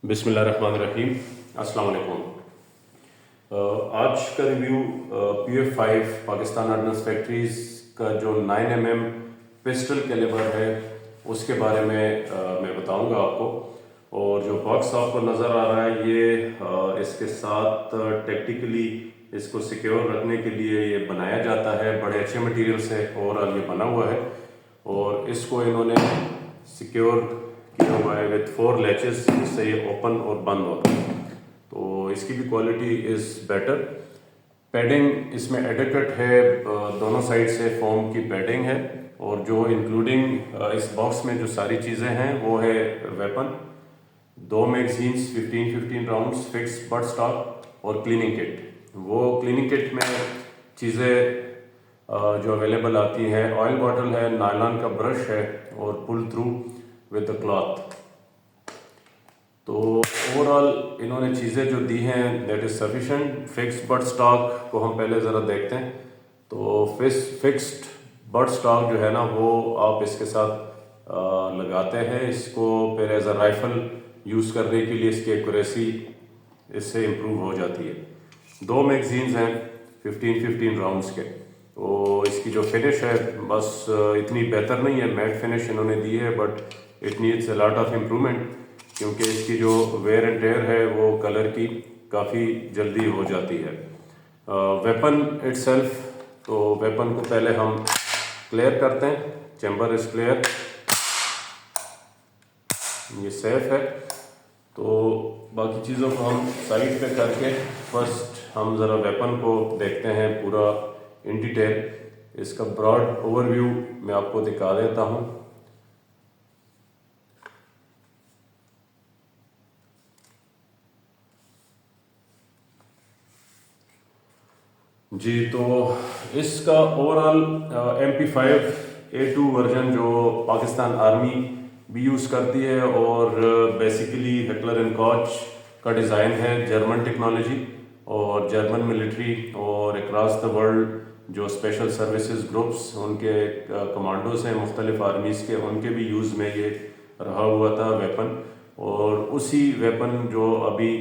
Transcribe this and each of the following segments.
बिस्मिल्लाहिर्रहमानिर्रहीम। अस्सलाम वालेकुम। आज का review PF5 Pakistan ordinance factories का जो 9mm पिस्टल कैलिबर है उसके बारे में मैं बताऊंगा आपको। और जो बॉक्स आपको नज़र आ रहा है ये इसके साथ टेक्निकली इसको सिक्योर रखने के लिए ये बनाया जाता है, बड़े अच्छे मटेरियल से ओवरऑल ये बना हुआ है। और इसको इन्होंने सिक्योर किया हुआ है विद 4 लैचेस, जिससे ये ओपन और बंद होता है। तो इसकी भी क्वालिटी इज़ बेटर। पैडिंग इसमें एडिक्वेट है, दोनों साइड से फोम की पैडिंग है। और जो इंक्लूडिंग इस बॉक्स में जो सारी चीज़ें हैं वो है weapon, 2 magazines 15-15 rounds, fix butt stock और क्लीनिंग किट। वो क्लीनिंग किट में चीज़ें जो अवेलेबल आती है, ऑयल बॉटल है, नायलॉन का ब्रश है और pull through with the cloth. तो ओवरऑल इन्होंने चीज़ें जो दी हैं that is sufficient. Fix butt stock को हम पहले ज़रा देखते हैं। तो फिक्स्ड बट स्टॉक जो है ना वो आप इसके साथ लगाते हैं। इसको फिर एज अ राइफल यूज़ करने के लिए इसकी एक्यूरेसी इससे इम्प्रूव हो जाती है। 2 मैगजीन्स हैं 15-15 राउंड्स के। तो इसकी जो फिनिश है बस इतनी बेहतर नहीं है, मैट फिनिश इन्होंने दी है, but it needs a lot of improvement, क्योंकि इसकी जो वेयर एंड टेयर है वो कलर की काफ़ी जल्दी हो जाती है। वेपन इटसेल्फ, तो वेपन को पहले हम क्लियर करते हैं। चैम्बर इज क्लियर, ये सेफ है। तो बाकी चीज़ों को हम साइड पे करके फर्स्ट हम ज़रा वेपन को देखते हैं पूरा इन डिटेल। इसका ब्रॉड ओवरव्यू मैं आपको दिखा देता हूँ। जी, तो इसका ओवरऑल MP5A2 वर्जन जो पाकिस्तान आर्मी भी यूज़ करती है, और बेसिकली हेकलर एंड कॉच का डिज़ाइन है, जर्मन टेक्नोलॉजी और जर्मन मिलिट्री और अक्रॉस द वर्ल्ड जो स्पेशल सर्विसेज ग्रुप्स उनके कमांडोज हैं मुख्तलिफ आर्मीज़ के, उनके भी यूज़ में ये रहा हुआ था वेपन। और उसी वेपन जो अभी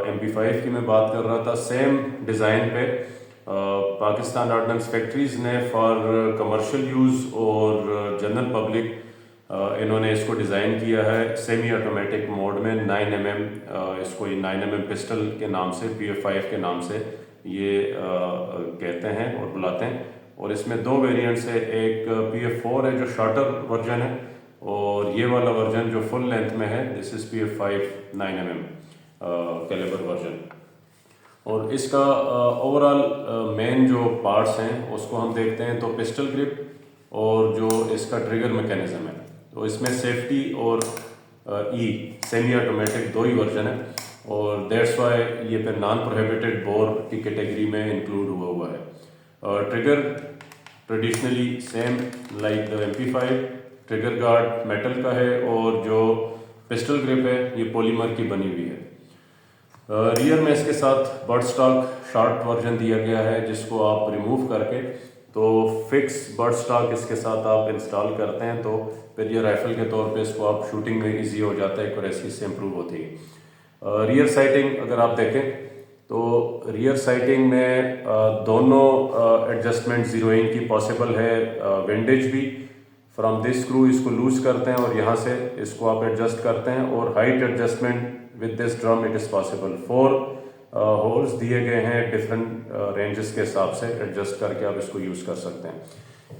MP5 की मैं बात कर रहा था, सेम डिज़ाइन पे पाकिस्तान ऑर्डिनेंस फैक्ट्रीज़ ने फॉर कमर्शियल यूज़ और जनरल पब्लिक इन्होंने इसको डिज़ाइन किया है सेमी ऑटोमेटिक मोड में 9mm। इसको ये 9mm पिस्टल के नाम से, PF5 के नाम से ये कहते हैं और बुलाते हैं। और इसमें 2 वेरिएंट्स है, एक PF4 है जो शॉर्टर वर्जन है, और ये वाला वर्जन जो फुल लेंथ में है this is PF5 9mm calibre version. और इसका ओवरऑल मेन जो पार्ट्स हैं उसको हम देखते हैं। तो पिस्टल ग्रिप और जो इसका ट्रिगर मैकेनिज्म है, तो इसमें सेफ्टी और सेमी ऑटोमेटिक 2 ही वर्जन है, और दैट्स वाई ये फिर नॉन प्रोहिबिटेड बोर की कैटेगरी में इंक्लूड हुआ है। Trigger traditionally same like the MP5, trigger guard metal का है, और जो पिस्टल ग्रिप है ये पॉलीमर की बनी हुई है। रियर में इसके साथ बट स्टॉक शॉर्ट वर्जन दिया गया है, जिसको आप रिमूव करके तो फिक्स बट स्टॉक इसके साथ आप इंस्टॉल करते हैं, तो फिर ये राइफल के तौर पे इसको आप शूटिंग में इजी हो जाता है, एक्यूरेसी से इम्प्रूव होती है। रियर साइटिंग अगर आप देखें तो रियर साइटिंग में दोनों एडजस्टमेंट जीरोइंग की पॉसिबल है। विंडेज भी फ्रॉम दिस स्क्रू इसको लूज करते हैं और यहाँ से इसको आप एडजस्ट करते हैं, और height adjustment with this drum it is possible. 4 holes दिए गए हैं डिफरेंट रेंजेस के हिसाब से, एडजस्ट करके आप इसको यूज़ कर सकते हैं।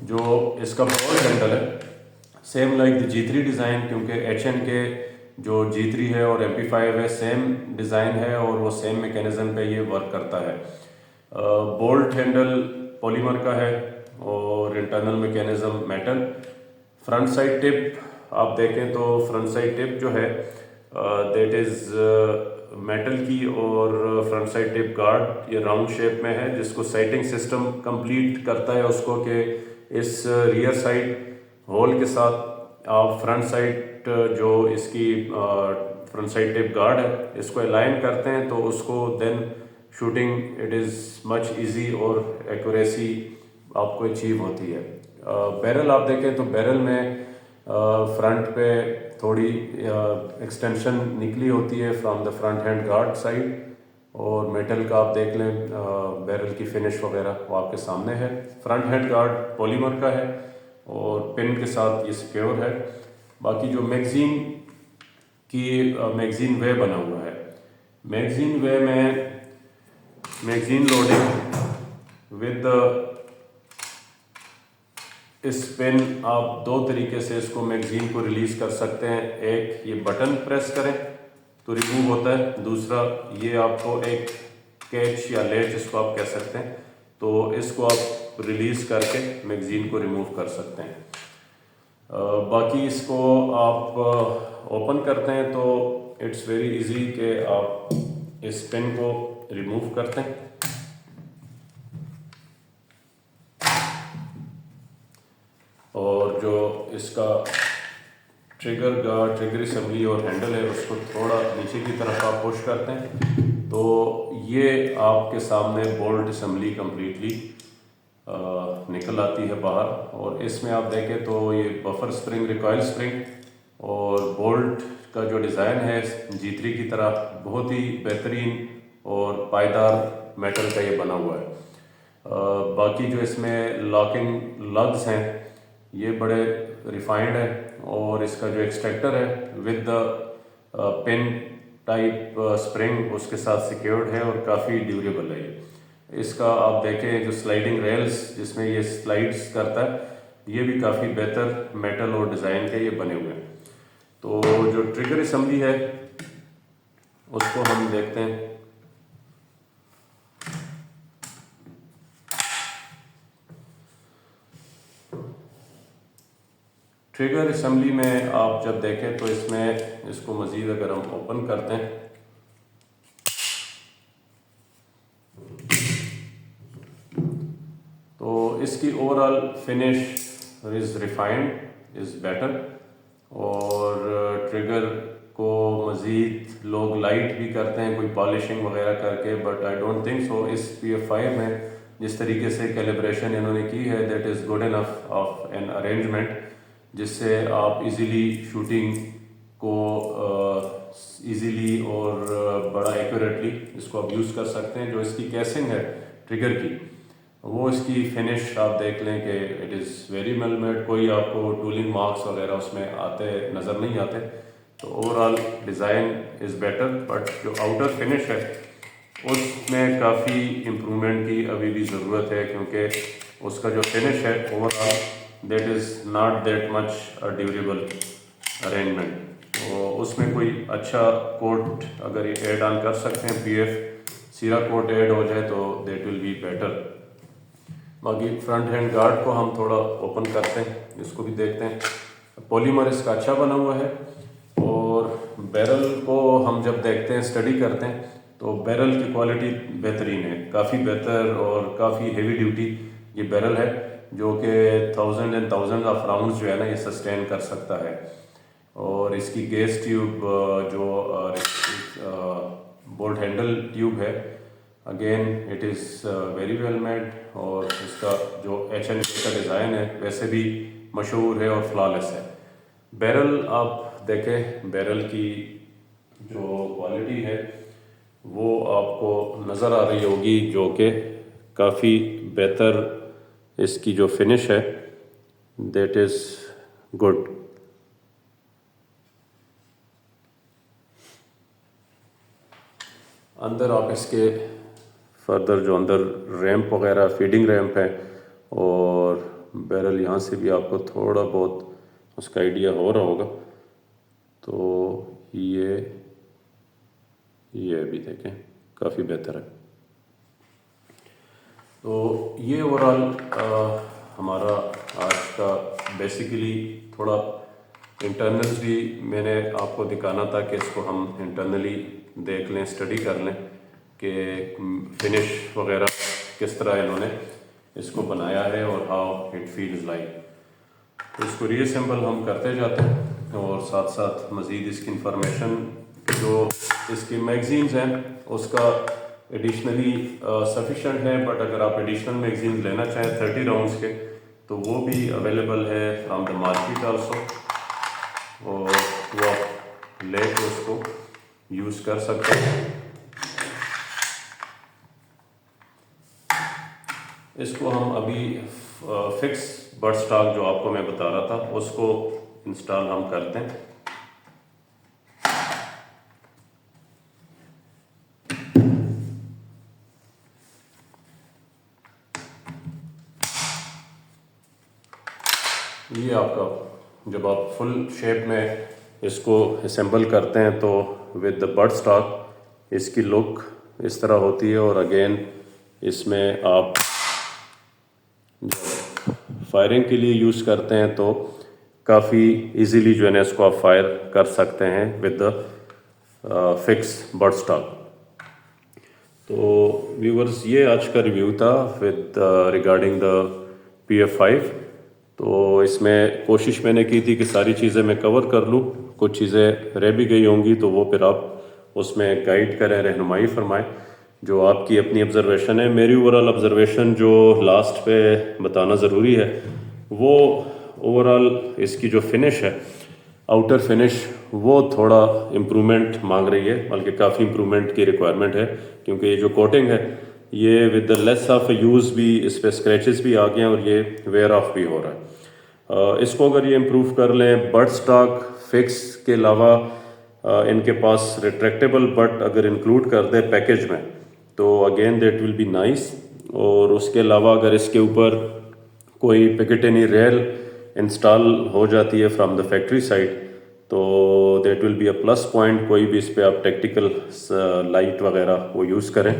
जो इसका ब्रॉड हैंडल है same like the G3 design, क्योंकि HN के जो G3 है और MP5 है सेम डिज़ाइन है, और वो सेम मैकेनिज्म पे ये वर्क करता है। बोल्ट हैंडल पॉलीमर का है और internal mechanism metal. Front side tip आप देखें तो फ्रंट साइड टिप जो है दैट इज़ मेटल की, और फ्रंट साइड टिप गार्ड ये राउंड शेप में है, जिसको साइटिंग सिस्टम कंप्लीट करता है उसको कि इस रियर साइड होल के साथ आप फ्रंट साइड जो इसकी फ्रंट साइड टिप गार्ड है इसको अलाइन करते हैं, तो उसको then shooting it is much easy और एक्यूरेसी आपको अचीव होती है। बैरल आप देखें तो बैरल में फ्रंट पे थोड़ी एक्सटेंशन निकली होती है from the front hand guard side, और मेटल का आप देख लें बैरल की फिनिश वगैरह वो आपके सामने है। फ्रंट हैंड गार्ड पॉलीमर का है और पिन के साथ ये सिक्योर है। बाकी जो मैगजीन की मैगजीन वे बना हुआ है, मैगजीन वे में मैगजीन लोडिंग विद इस पेन आप दो तरीके से इसको मैगजीन को रिलीज कर सकते हैं। एक ये बटन प्रेस करें तो रिमूव होता है, दूसरा ये आपको एक कैच या लेच इसको आप कह सकते हैं, तो इसको आप रिलीज करके मैगजीन को रिमूव कर सकते हैं। बाकी इसको आप ओपन करते हैं तो इट्स वेरी इजी कि आप इस पेन को रिमूव करते हैं। और जो इसका ट्रिगर असेंबली और हैंडल है उसको थोड़ा नीचे की तरफ आप पुश करते हैं तो ये आपके सामने बोल्ट असेंबली कम्प्लीटली निकल आती है बाहर। और इसमें आप देखें तो ये बफर स्प्रिंग, रिकॉइल स्प्रिंग और बोल्ट का जो डिज़ाइन है G3 की तरह बहुत ही बेहतरीन और पायदार मेटल का ये बना हुआ है। बाकी जो इसमें लॉकिंग लग्स हैं ये बड़े रिफाइंड है, और इसका जो एक्सट्रैक्टर है with the pin type spring उसके साथ सिक्योर्ड है और काफ़ी ड्यूरेबल है ये। इसका आप देखें जो स्लाइडिंग रेल्स जिसमें ये स्लाइड्स करता है ये भी काफ़ी बेहतर मेटल और डिज़ाइन के ये बने हुए हैं। तो जो ट्रिगर असेंबली है उसको हम देखते हैं। ट्रिगर असेंबली में आप जब देखें तो इसमें इसको मज़ीद अगर हम ओपन करते हैं तो इसकी overall finish is refined, is better, और ट्रिगर को मज़ीद लोग लाइट भी करते हैं कोई पॉलिशिंग वगैरह करके, but I don't think so. इस PF5 में जिस तरीके से कैलिब्रेशन इन्होंने की है that is good enough of an arrangement जिससे आप इजीली शूटिंग को इजीली और बड़ा एक्यूरेटली इसको आप यूज़ कर सकते हैं। जो इसकी कैसिंग है ट्रिगर की वो इसकी फिनिश आप देख लें कि it is very well made, कोई आपको टूलिंग मार्क्स वगैरह उसमें आते नज़र नहीं आते। तो overall design is better, but जो आउटर फिनिश है उसमें काफ़ी इम्प्रूवमेंट की अभी भी ज़रूरत है, क्योंकि उसका जो फिनिश है overall that is not that much a durable arrangement. तो उसमें कोई अच्छा कोट अगर ये ऐड ऑन कर सकते हैं, PF सीरा कोट ऐड हो जाए तो दैट विल बी बेटर। बाकी फ्रंट हैंड गार्ड को हम थोड़ा ओपन करते हैं, इसको भी देखते हैं। पॉलीमर इसका अच्छा बना हुआ है, और बैरल को हम जब देखते हैं स्टडी करते हैं तो बैरल की क्वालिटी बेहतरीन है, काफ़ी बेहतर और काफ़ी हेवी ड्यूटी ये बैरल है जो कि 1000 एंड 1000 ऑफ राउंड्स जो है ना ये सस्टेन कर सकता है। और इसकी गैस ट्यूब जो बोल्ट हैंडल ट्यूब है again it is very well made, और इसका जो H&K का डिज़ाइन है वैसे भी मशहूर है और फ्लॉलेस है। बैरल आप देखें, बैरल की जो क्वालिटी है वो आपको नज़र आ रही होगी, जो कि काफ़ी बेहतर इसकी जो फिनिश है दैट इज़ गुड। अंदर आप इसके फर्दर जो अंदर रैंप वगैरह फीडिंग रैंप है, और बैरल यहाँ से भी आपको थोड़ा बहुत उसका आइडिया हो रहा होगा। तो ये भी देखें काफ़ी बेहतर है। तो ये ओवरऑल हमारा आज का बेसिकली थोड़ा इंटरनल भी मैंने आपको दिखाना था कि इसको हम इंटरनली देख लें, स्टडी कर लें कि फिनिश वगैरह किस तरह इन्होंने इसको बनाया है और हाउ इट फील्स लाइक। तो इसको रीअसेंबल हम करते जाते हैं, और साथ साथ मज़ीद इसकी इंफॉर्मेशन जो इसकी मैगजीन्स हैं उसका एडिशनली सफिशेंट है, बट अगर आप एडिशनल मैगजीन्स लेना चाहें 30 राउंड्स के तो वो भी अवेलेबल है फ्रॉम द मार्केट आल्सो, और लेके उसको यूज़ कर सकते हैं। इसको हम अभी फिक्स बड स्टॉक जो आपको मैं बता रहा था उसको इंस्टॉल हम करते हैं। ये आपका जब आप फुल शेप में इसको असेंबल करते हैं तो विद द बड स्टॉक इसकी लुक इस तरह होती है। और अगेन इसमें आप जब फायरिंग के लिए यूज़ करते हैं तो काफ़ी इजीली जो है ना इसको आप फायर कर सकते हैं with the fix butt stock. तो व्यूवर्स ये आज का रिव्यू था विद रिगार्डिंग द PF5। तो इसमें कोशिश मैंने की थी कि सारी चीज़ें मैं कवर कर लूँ, कुछ चीज़ें रह भी गई होंगी तो वो फिर आप उसमें गाइड करें, रहनुमाई फरमाएं जो आपकी अपनी ऑब्जर्वेशन है। मेरी ओवरऑल ऑब्जर्वेशन जो लास्ट पे बताना ज़रूरी है वो ओवरऑल इसकी जो फिनिश है, आउटर फिनिश, वो थोड़ा इम्प्रूवमेंट मांग रही है, बल्कि काफ़ी इम्प्रूवमेंट की रिक्वायरमेंट है क्योंकि ये जो कोटिंग है ये with the less of use भी इस पर स्क्रैचेस भी आ गए हैं और ये वेयर ऑफ भी हो रहा है। इसको अगर ये इम्प्रूव कर लें, बड स्टॉक फिक्स के अलावा इनके पास रिट्रैक्टेबल बट अगर इंक्लूड कर दे पैकेज में तो again that will be nice. और उसके अलावा अगर इसके ऊपर कोई पिकेटिनी रेल इंस्टॉल हो जाती है फ्रॉम द फैक्ट्री साइड तो that will be a plus point. कोई भी इस पर आप टैक्टिकल लाइट वगैरह वो यूज़ करें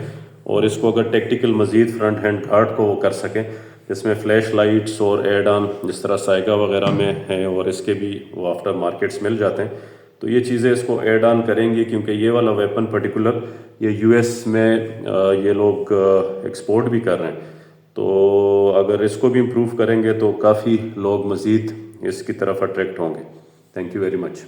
और इसको अगर टैक्टिकल मज़ीद फ्रंट हैंड गार्ड को वो कर सकें जिसमें फ्लैश लाइट्स और एड ऑन जिस तरह साइगा वगैरह में हैं और इसके भी वो आफ्टर मार्केट्स मिल जाते हैं, तो ये चीज़ें इसको ऐड ऑन करेंगी क्योंकि ये वाला वेपन पर्टिकुलर ये US में ये लोग एक्सपोर्ट भी कर रहे हैं। तो अगर इसको भी इम्प्रूव करेंगे तो काफ़ी लोग मज़ीद इसकी तरफ अट्रैक्ट होंगे। Thank you very much.